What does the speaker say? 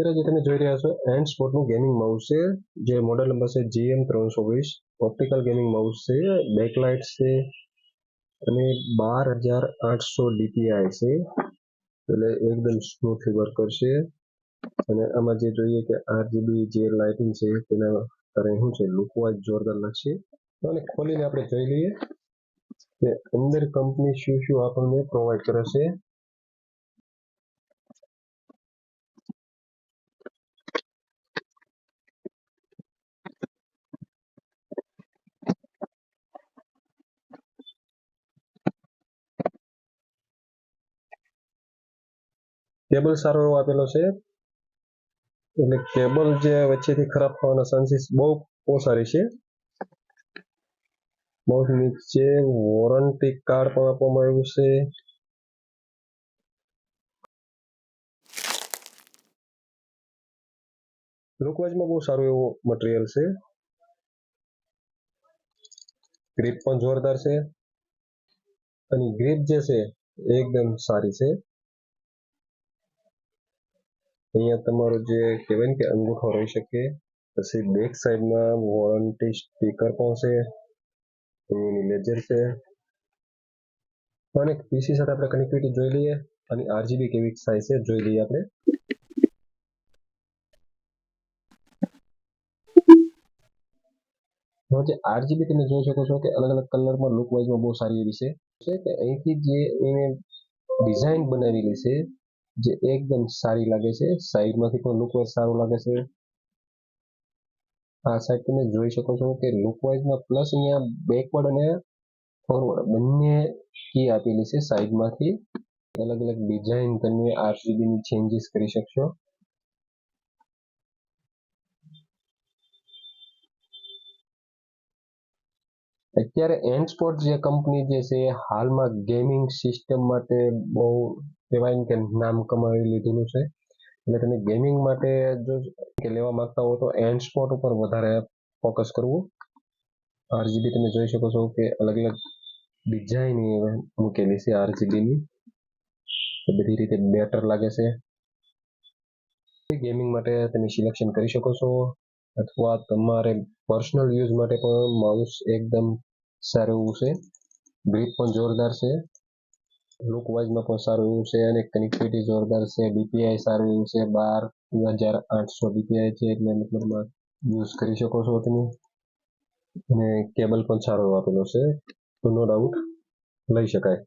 અત્યારે જે તમે જોઈ રહ્યા છો એન્ડ સ્પોર્ટનું ગેમિંગ માઉસ છે, જે મોડેલ નંબર છે GM320. ઓપ્ટિકલ ગેમિંગ માઉસ છે, બેકલાઇટ છે અને 12800 DPI છે, એટલે એકદમ સ્મૂથલી વર્ક કરશે. અને આમાં જે જોઈએ કે RGB જે લાઇટિંગ છે તેના કારણે શું છે લુક વાઇઝ જોરદાર લાગશે. અને ખોલીને આપણે જોઈ લઈએ કે અંદર કંપની શું આપણને પ્રોવાઈડ કરે છે. કેબલ સારો એવો આપેલો છે, એટલે કેબલ જે વચ્ચેથી ખરાબ થવાના ચાન્સીસ બહુ ઓછા છે. માઉસ નીચે વોરંટી કાર્ડ પણ આપવામાં આવ્યું છે. લુકવાઇઝમાં બહુ સારું એવું મટીરિયલ છે. ગ્રીપ પણ જોરદાર છે અને ગ્રીપ જે છે એકદમ સારી છે. અહીંયા તમારો જે કહેવાય ને કે અંગૂઠો રહી શકે. પછી બેક સાઈડમાં વોરંટી સ્ટીકર પણ છે, એની લેજર છે. અને પીસી સાથે આપણે કનેક્ટિવિટી જોઈ લઈએ અને RGB કેવી સાઈઝ છે જોઈ લઈએ આપણે. જે RGB તમે જોઈ શકો છો કે અલગ અલગ કલરમાં લુક વાઇઝમાં બહુ સારી એવી છે કે અહીંથી જે એને ડિઝાઇન બનાવેલી છે જે એકદમ સારી લાગે છે. સાઈડમાંથી પણ લુક વાઇઝ સારું લાગે છે. આ સાઈડ તમે જોઈ શકો છો કે લુક વાઇઝમાં પ્લસ અહીંયા બેકવર્ડ અને ફોરવર્ડ બંને કી આપેલી છે. સાઈડમાંથી અલગ અલગ ડિઝાઇન તમે RGB ની ચેન્જીસ કરી શકશો. અત્યારે એન્ડ સ્પોર્ટ જે કંપની જે છે હાલમાં ગેમિંગ સિસ્ટમ માટે બહુ કહેવાય કે નામ કમાવી લીધેલું છે. એટલે તમે ગેમિંગ માટે જો લેવા માંગતા હો તો એન્ડ સ્પોર્ટ ઉપર વધારે ફોકસ કરવું. RGB તમે જોઈ શકો છો કે અલગ અલગ ડિઝાઇન મૂકેલી છે RGB ની, બધી રીતે બેટર લાગે છે. ગેમિંગ માટે તમે સિલેક્શન કરી શકો છો, અથવા તમારે પર્સનલ યુઝ માટે પણ માઉસ એકદમ સારું એવું છે. ગ્રીપ પણ જોરદાર છે, લુક વાઇઝમાં પણ સારું એવું છે અને કનેક્ટિવિટી જોરદાર છે. DPI સારું એવું છે, 12800 DPI છે, એટલે મતલબમાં યુઝ કરી શકો છો તમે. અને કેબલ પણ સારો આપેલો છે, તો નો ડાઉટ લઈ શકાય.